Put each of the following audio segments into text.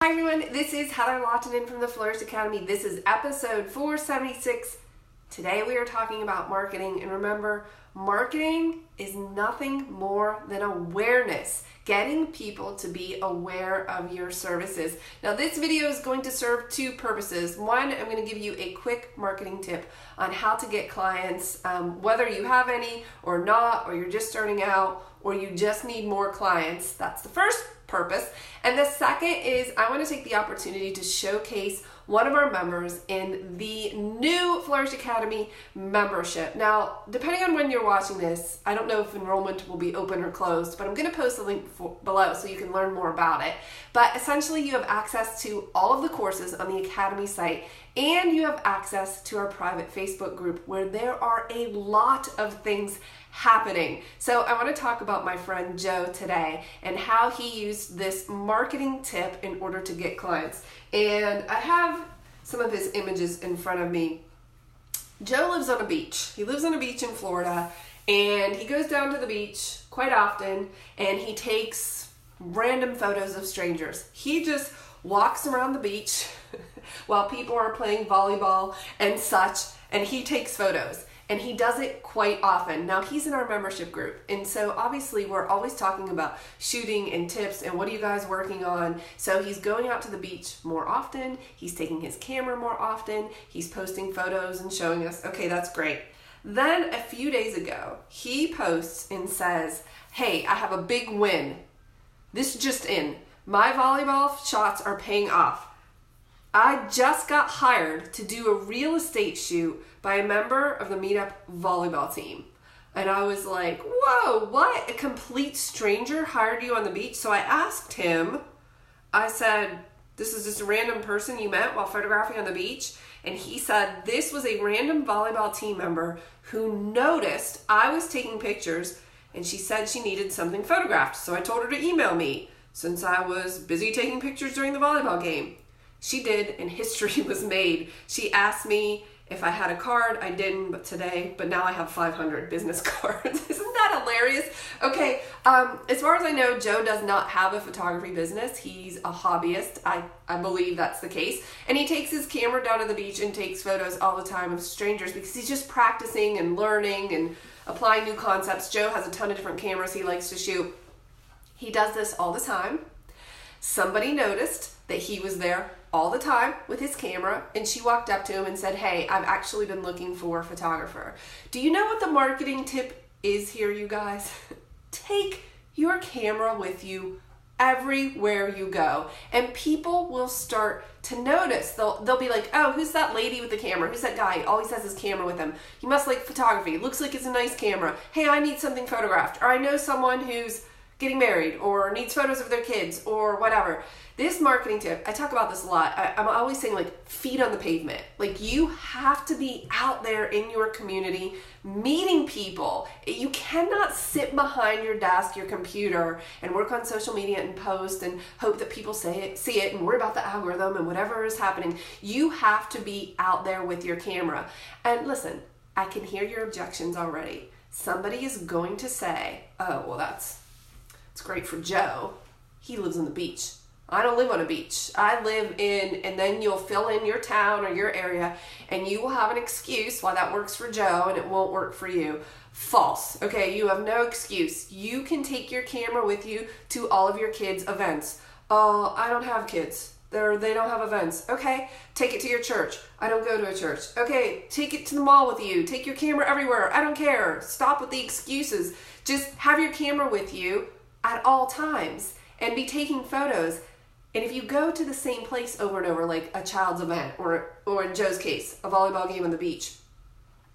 Hi everyone, this is Heather Lawton from the Flourish.Academy. This is episode 476. Today we are talking about marketing, and remember, marketing is nothing more than awareness, getting people to be aware of your services. Now this video is going to serve two purposes. One, I'm going to give you a quick marketing tip on how to get clients, whether you have any or not, or you're just starting out, or you just need more clients. That's the first purpose. And the second is I want to take the opportunity to showcase one of our members in the new Flourish Academy membership. Now, depending on when you're watching this, I don't know if enrollment will be open or closed, but I'm going to post a link below so you can learn more about it. But essentially, you have access to all of the courses on the Academy site, and you have access to our private Facebook group where there are a lot of things happening. So I want to talk about my friend Joe today and how he used this marketing tip in order to get clients. And I have some of his images in front of me. Joe lives on a beach. He lives on a beach in Florida, and he goes down to the beach quite often, and he takes random photos of strangers. He just walks around the beach while people are playing volleyball and such, and he takes photos. And he does it quite often. Now, he's in our membership group, and so obviously we're always talking about shooting and tips and what are you guys working on. So he's going out to the beach more often, he's taking his camera more often, he's posting photos and showing us. Okay, that's great. Then a few days ago, he posts and says, hey, I have a big win. This just in. My volleyball shots are paying off. I just got hired to do a real estate shoot by a member of the Meetup volleyball team. And I was like, whoa, what? A complete stranger hired you on the beach? So I asked him, I said, this is just a random person you met while photographing on the beach? And he said, this was a random volleyball team member who noticed I was taking pictures, and she said she needed something photographed. So I told her to email me since I was busy taking pictures during the volleyball game. She did, and history was made. She asked me if I had a card. I didn't, but now I have 500 business cards. Isn't that hilarious? Okay, as far as I know, Joe does not have a photography business. He's a hobbyist. I believe that's the case. And he takes his camera down to the beach and takes photos all the time of strangers because he's just practicing and learning and applying new concepts. Joe has a ton of different cameras he likes to shoot. He does this all the time. Somebody noticed that he was there all the time with his camera, and she walked up to him and said, hey, I've actually been looking for a photographer. Do you know what the marketing tip is here, you guys? Take your camera with you everywhere you go, and people will start to notice. They'll be like, oh, who's that lady with the camera? Who's that guy? He always has his camera with him. He must like photography. It looks like it's a nice camera. Hey, I need something photographed. Or I know someone who's getting married or needs photos of their kids or whatever. This marketing tip, I talk about this a lot. I'm always saying, like, feet on the pavement. Like, you have to be out there in your community meeting people. You cannot sit behind your desk, your computer, and work on social media and post and hope that people see it and worry about the algorithm and whatever is happening. You have to be out there with your camera. And listen, I can hear your objections already. Somebody is going to say, oh, well, that's great for Joe. He lives on the beach. I don't live on a beach. I live in, and then you'll fill in your town or your area, and you will have an excuse why that works for Joe and it won't work for you. False. Okay, you have no excuse. You can take your camera with you to all of your kids' events. Oh, I don't have kids. They don't have events. Okay, take it to your church. I don't go to a church. Okay, take it to the mall with you. Take your camera everywhere. I don't care. Stop with the excuses. Just have your camera with you at all times and be taking photos. And if you go to the same place over and over, like a child's event or in Joe's case, a volleyball game on the beach,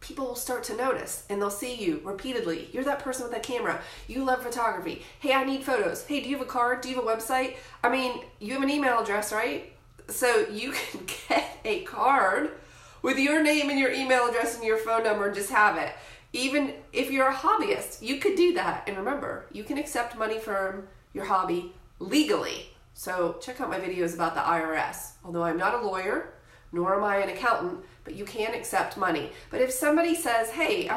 people will start to notice and they'll see you repeatedly. You're that person with that camera. You love photography. Hey, I need photos. Hey, do you have a card? Do you have a website? I mean, you have an email address, right? So you can get a card with your name and your email address and your phone number and just have it. Even if you're a hobbyist, you could do that. And remember, you can accept money from your hobby legally. So check out my videos about the IRS. Although I'm not a lawyer, nor am I an accountant, but you can accept money. But if somebody says, hey,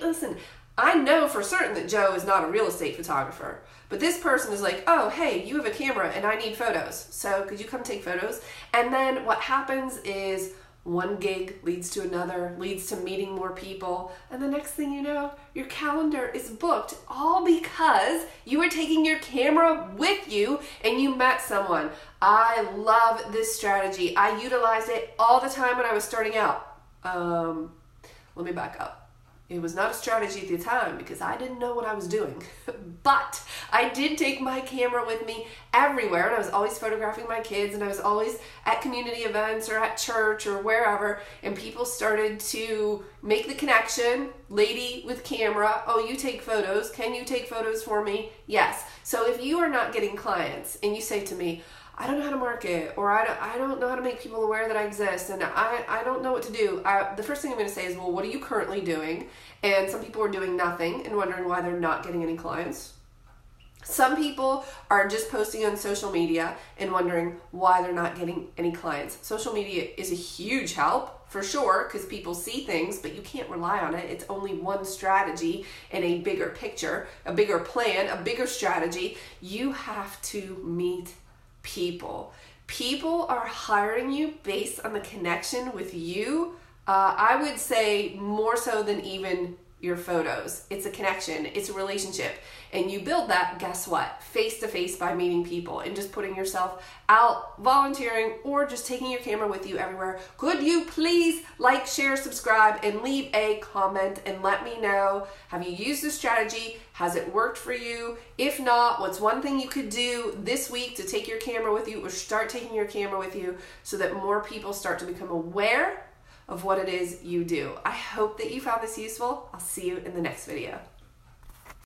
listen, I know for certain that Joe is not a real estate photographer, But this person is like, oh, hey, you have a camera and I need photos. So could you come take photos? And then what happens is one gig leads to another, leads to meeting more people. And the next thing you know, your calendar is booked, all because you were taking your camera with you and you met someone. I love this strategy. I utilized it all the time when I was starting out. Let me back up. It was not a strategy at the time because I didn't know what I was doing. But I did take my camera with me everywhere, and I was always photographing my kids, and I was always at community events or at church or wherever, and people started to make the connection. Lady with camera, oh, you take photos. Can you take photos for me? Yes. So if you are not getting clients and you say to me, I don't know how to market, or I don't know how to make people aware that I exist, and I don't know what to do. The first thing I'm going to say is, well, what are you currently doing? And some people are doing nothing and wondering why they're not getting any clients. Some people are just posting on social media and wondering why they're not getting any clients. Social media is a huge help, for sure, because people see things, but you can't rely on it. It's only one strategy in a bigger picture, a bigger plan, a bigger strategy. You have to meet people. People are hiring you based on the connection with you. I would say more so than even your photos. It's a connection. It's a relationship. And you build that, guess what? Face to face by meeting people and just putting yourself out, volunteering, or just taking your camera with you everywhere. Could you please like, share, subscribe, and leave a comment and let me know, have you used this strategy? Has it worked for you? If not, what's one thing you could do this week to take your camera with you, or start taking your camera with you, so that more people start to become aware of what it is you do? I hope that you found this useful. I'll see you in the next video.